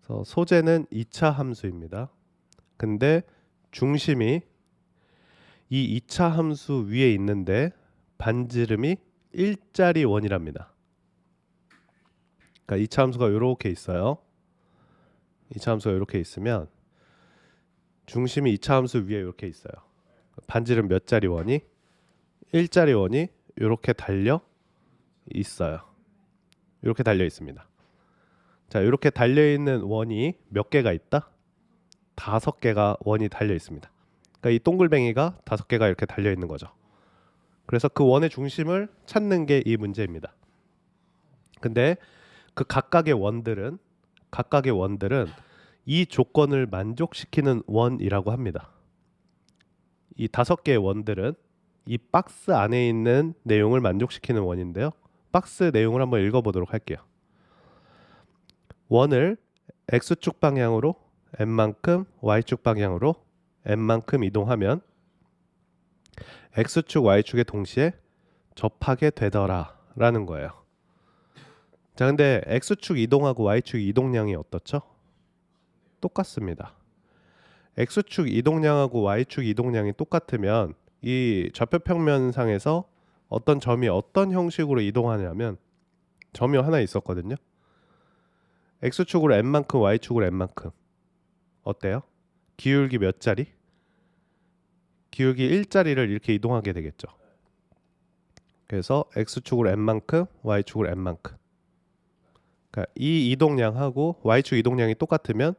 그래서 소재는 2차 함수입니다. 근데 중심이 이 2차 함수 위에 있는데 반지름이 일자리 원이랍니다. 그러니까 2차 함수가 이렇게 있어요. 2차 함수가 이렇게 있으면 중심이 2차 함수 위에 이렇게 있어요. 반지름 몇 자리 원이? 일자리 원이 이렇게 달려 있어요. 이렇게 달려 있습니다. 자, 이렇게 달려 있는 원이 몇 개가 있다? 5개가 원이 달려 있습니다. 그러니까 이 동글뱅이가 5개가 이렇게 달려 있는 거죠. 그래서 그 원의 중심을 찾는 게 이 문제입니다. 근데 그 각각의 원들은 이 조건을 만족시키는 원이라고 합니다. 이 5개의 원들은 이 박스 안에 있는 내용을 만족시키는 원인데요. 박스 내용을 한번 읽어보도록 할게요. 원을 x축 방향으로 n만큼, y축 방향으로 n만큼 이동하면 x축, y축에 동시에 접하게 되더라 라는 거예요. 자, 근데 x축 이동하고 y축 이동량이 어떻죠? 똑같습니다. x축 이동량하고 y축 이동량이 똑같으면 이 좌표평면상에서 어떤 점이 어떤 형식으로 이동하냐면 점이 하나 있었거든요. x축으로 n만큼, y축으로 n만큼. 어때요? 기울기 몇 자리? 기울기 1자리를 이렇게 이동하게 되겠죠. 그래서 x축으로 n만큼, y축으로 n만큼. 그러니까 이 이동량하고 y축 이동량이 똑같으면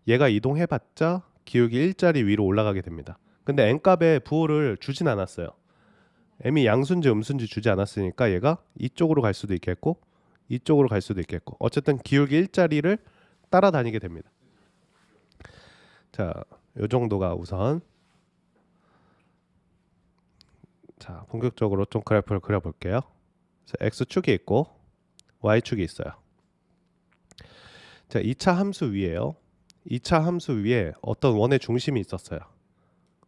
얘가 이동해봤자 기울기 1자리 위로 올라가게 됩니다. 근데 n값에 부호를 주진 않았어요. m이 양수인지 음수인지 주지 않았으니까 얘가 이쪽으로 갈 수도 있겠고 이쪽으로 갈 수도 있겠고 어쨌든 기울기 1자리를 따라다니게 됩니다. 자, 요 정도가 우선. 자, 본격적으로 좀 그래프를 그려볼게요. x축이 있고 y축이 있어요. 자, 2차 함수 위에요. 2차 함수 위에 어떤 원의 중심이 있었어요.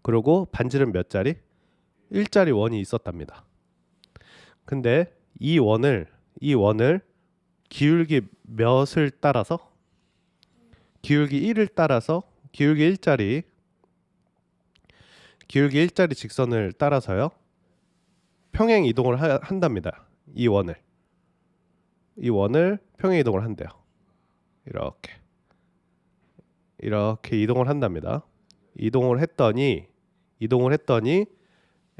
그리고 반지름 몇 자리? 1자리 원이 있었답니다. 근데 이 원을 기울기 몇을 따라서 기울기 1을 따라서 기울기 1자리 직선을 따라서요. 평행 이동을 한답니다. 이 원을 평행 이동을 한대요. 이렇게 이동을 한답니다. 이동을 했더니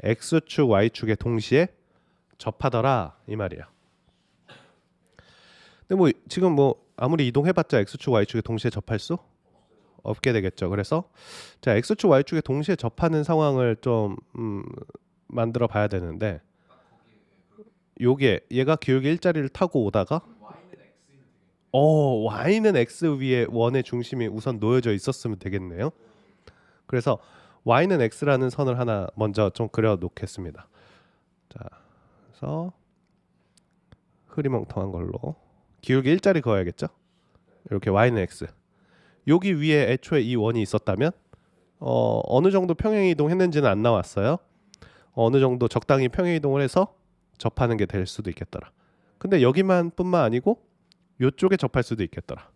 x축, y축에 동시에 접하더라 이 말이에요. 근데 뭐 지금 뭐 아무리 이동해봤자 x축, y축에 동시에 접할 수 없게 되겠죠. 그래서 자, x축, y축에 동시에 접하는 상황을 좀 만들어 봐야 되는데 얘가 기울기 1자리를 타고 오다가 y는 x 위에 원의 중심이 우선 놓여져 있었으면 되겠네요. 그래서 y는 x라는 선을 하나 먼저 좀 그려 놓겠습니다. 자, 그래서 흐리멍텅한 걸로 기울기 1자리 그어야겠죠. 이렇게 y는 x. 여기 위에 애초에 이 원이 있었다면 어느 정도 평행 이동했는지는 안 나왔어요. 어느 정도 적당히 평행 이동을 해서 접하는 게 될 수도 있겠더라. 근데 여기만뿐만 아니고 이쪽에 접할 수도 있겠더라.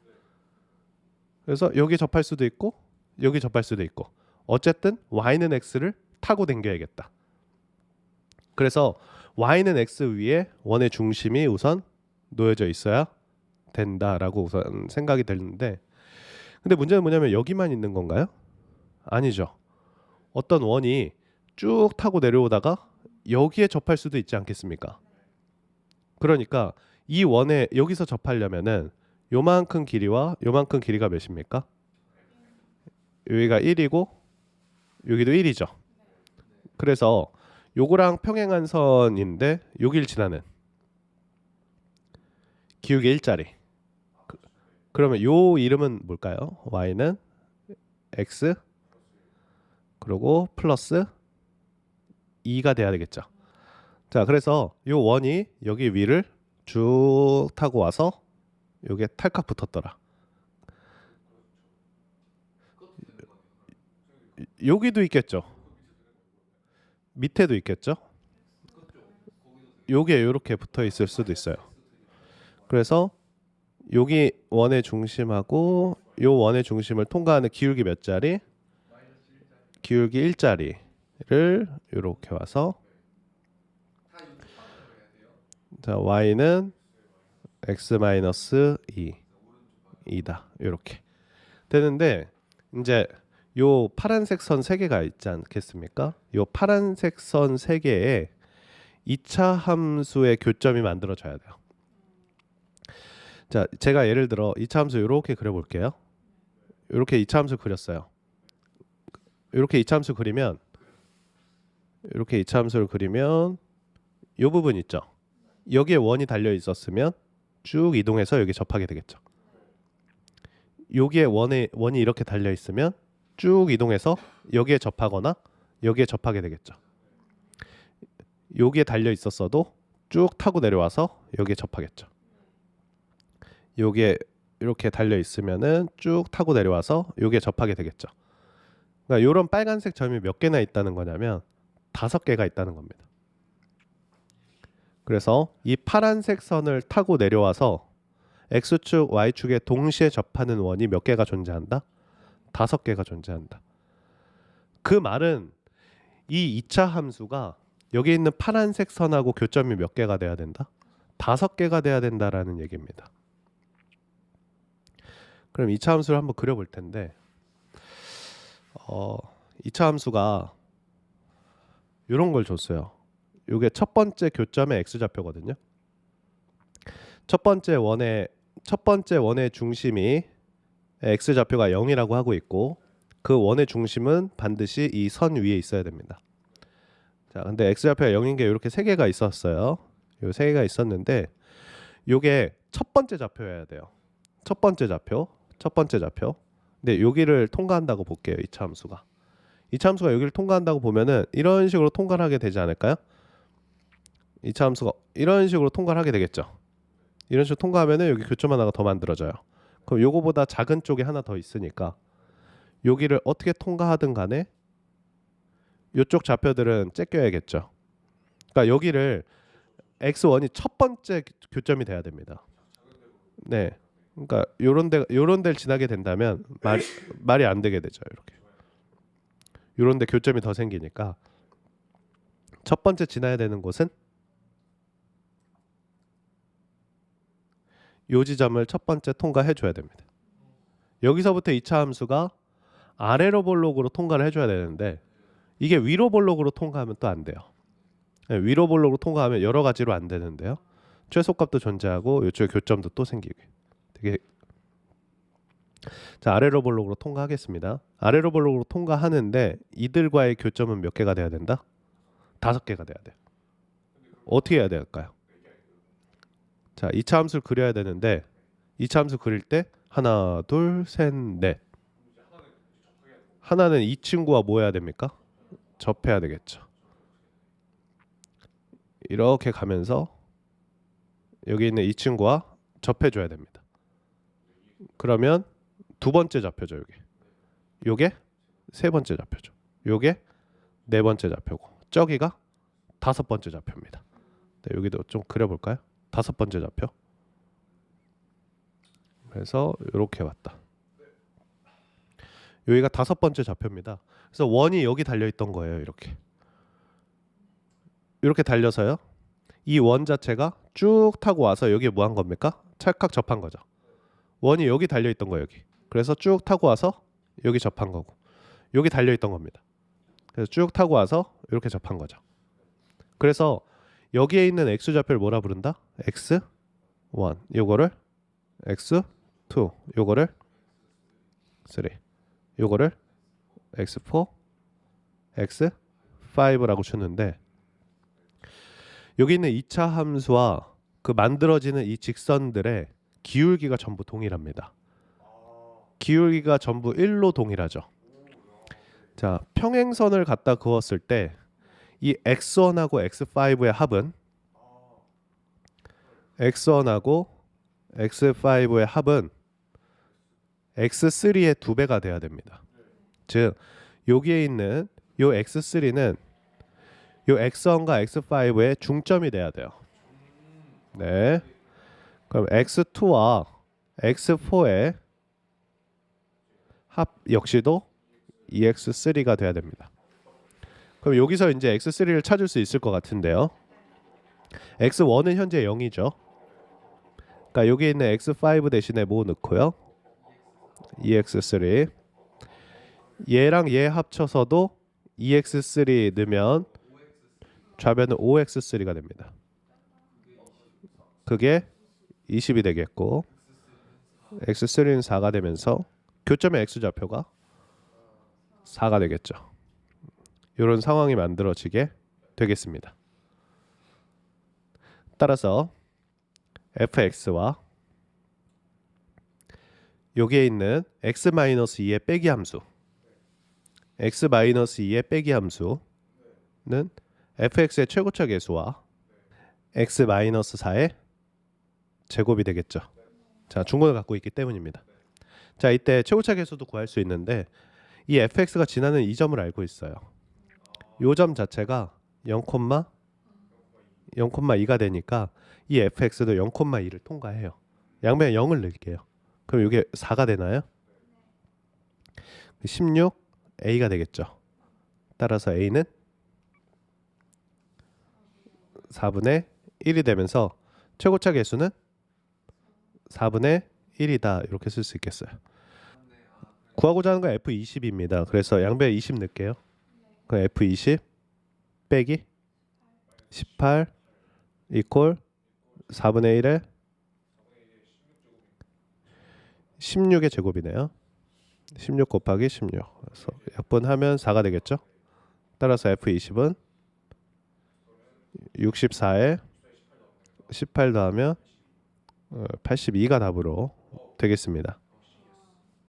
그래서 여기 접할 수도 있고 여기 접할 수도 있고 어쨌든 y는 x를 타고 당겨야겠다. 그래서 y는 x 위에 원의 중심이 우선 놓여져 있어야 된다라고 우선 생각이 되는데 근데 문제는 뭐냐면 여기만 있는 건가요? 아니죠. 어떤 원이 쭉 타고 내려오다가 여기에 접할 수도 있지 않겠습니까? 그러니까 이 원에 여기서 접하려면은 요만큼 길이와 요만큼 길이가 몇입니까? 여기가 1이고 여기도 1이죠. 그래서 요거랑 평행한 선인데 여길 지나는 기울기 1자리. 그러면 요 이름은 뭘까요? y는 x 그리고 플러스 2가 돼야 되겠죠. 자, 그래서 요 원이 여기 위를 쭉 타고 와서 요게 탈칵 붙었더라. 여기도 있겠죠. 밑에도 있겠죠. 요게 이렇게 붙어 있을 수도 있어요. 그래서 여기 원의 중심하고 요 원의 중심을 통과하는 기울기 몇 자리? 기울기 1자리를 이렇게 와서 자 y는 x-2 2다 이렇게 되는데 이제 요 파란색 선 3개가 있지 않겠습니까? 요 파란색 선 3개에 2차 함수의 교점이 만들어져야 돼요. 자, 제가 예를 들어 2차 함수 이렇게 그려볼게요. 이렇게 2차 함수 그렸어요. 이렇게 2차 함수 그리면 이렇게 2차 함수를 그리면 요 부분 있죠. 여기에 원이 달려 있었으면 쭉 이동해서 여기 접하게 되겠죠. 여기에 원이 이렇게 달려 있으면 쭉 이동해서 여기에 접하거나 여기에 접하게 되겠죠. 여기에 달려 있었어도 쭉 타고 내려와서 여기에 접하겠죠. 여기에 이렇게 달려 있으면은 쭉 타고 내려와서 여기에 접하게 되겠죠. 그러니까 이런 빨간색 점이 몇 개나 있다는 거냐면 5개가 있다는 겁니다. 그래서 이 파란색 선을 타고 내려와서 x축, y축에 동시에 접하는 원이 몇 개가 존재한다? 5개가 존재한다. 그 말은 이 2차 함수가 여기 있는 파란색 선하고 교점이 몇 개가 돼야 된다? 5개가 돼야 된다라는 얘기입니다. 그럼 2차 함수를 한번 그려볼 텐데 2차 함수가 이런 걸 줬어요. 이게 첫 번째 교점의 x좌표거든요. 첫 번째 원의 중심이 x좌표가 0이라고 하고 있고 그 원의 중심은 반드시 이 선 위에 있어야 됩니다. 자, 근데 x좌표가 0인 게 이렇게 3개가 있었어요. 요 3개가 있었는데 요게 첫 번째 좌표여야 돼요. 첫 번째 좌표. 근데 여기를 통과한다고 볼게요. 2차 함수가. 2차 함수가 여기를 통과한다고 보면은 이런 식으로 통과를 하게 되지 않을까요? 2차 함수가 이런 식으로 통과를 하게 되겠죠. 이런 식으로 통과하면은 여기 교점 하나가 더 만들어져요. 그럼 요거보다 작은 쪽에 하나 더 있으니까 여기를 어떻게 통과하든 간에 이쪽 좌표들은 째껴야겠죠. 그러니까 여기를 x1이 첫 번째 교점이 돼야 됩니다. 네. 그러니까 요런 데를 지나게 된다면 말이 안 되게 되죠. 이렇게. 요런 데 교점이 더 생기니까 첫 번째 지나야 되는 곳은 요 지점을 첫 번째 통과해 줘야 됩니다. 여기서부터 2차 함수가 아래로 볼록으로 통과를 해줘야 되는데 이게 위로 볼록으로 통과하면 또 안 돼요. 위로 볼록으로 통과하면 여러 가지로 안 되는데요. 최소값도 존재하고 이쪽에 교점도 또 생기게. 되게 자 아래로 볼록으로 통과하겠습니다. 아래로 볼록으로 통과하는데 이들과의 교점은 몇 개가 돼야 된다? 5개가 돼야 돼요. 어떻게 해야 될까요? 자 2차 함수를 그려야 되는데 2차 함수 그릴 때 하나 둘 셋 넷 하나는 이 친구와 뭐 해야 됩니까? 접해야 되겠죠. 이렇게 가면서 여기 있는 이 친구와 접해줘야 됩니다. 그러면 두 번째 좌표죠. 요게 세 번째 좌표죠. 요게 네 번째 좌표고 저기가 5번째 좌표입니다. 네, 여기도 좀 그려볼까요? 5번째 좌표. 그래서 이렇게 왔다. 여기가 5번째 좌표입니다. 그래서 원이 여기 달려있던 거예요. 이렇게 달려서요. 이 원 자체가 쭉 타고 와서 여기에 뭐 한 겁니까? 찰칵 접한 거죠. 원이 여기 달려있던 거예요. 여기. 그래서 쭉 타고 와서 여기 접한 거고 여기 달려있던 겁니다. 그래서 쭉 타고 와서 이렇게 접한 거죠. 그래서 여기에 있는 x좌표를 뭐라 부른다? x1 요거를 x2 요거를 3 요거를 x4 x5라고 주는데 여기 있는 2차 함수와 그 만들어지는 이 직선들의 기울기가 전부 동일합니다. 기울기가 전부 1로 동일하죠. 자, 평행선을 갖다 그었을 때 이 x1하고 x5의 합은 x1하고 x5의 합은 x3의 2배가 돼야 됩니다. 즉 여기에 있는 요 x3는 요 x1과 x5의 중점이 돼야 돼요. 네. 그럼 x2와 x4의 합 역시도 EX3가 돼야 됩니다. 그럼 여기서 이제 X3를 찾을 수 있을 것 같은데요. X1은 현재 0이죠. 그러니까 여기 있는 X5 대신에 뭐 넣고요? EX3. 얘랑 얘 합쳐서도 EX3 넣으면 좌변은 OX3가 됩니다. 그게 20이 되겠고 X3는 4가 되면서 교점의 X좌표가 4가 되겠죠. 이런 상황이 만들어지게 되겠습니다. 따라서 fx와 여기에 있는 x-2의 빼기 함수 x-2의 빼기 함수는 fx의 최고차 계수와 x-4의 제곱이 되겠죠. 자, 중근을 갖고 있기 때문입니다. 자, 이때 최고차 계수도 구할 수 있는데 이 fx가 지나는 이 점을 알고 있어요. 이 점 자체가 0,2가 되니까 이 fx도 0,2를 통과해요. 양변에 0을 넣을게요. 그럼 이게 4가 되나요? 16a가 되겠죠. 따라서 a는 4분의 1이 되면서 최고차 계수는 4분의 1이다. 이렇게 쓸 수 있겠어요. 구하고자 하는 건 F20입니다. 그래서 양변에 20 넣을게요. 그럼 F20 빼기 18 이퀄 4분의 1에 16의 제곱이네요. 16 곱하기 16. 그래서 약분하면 4가 되겠죠. 따라서 F20은 64에 18 더하면 82가 답으로 되겠습니다.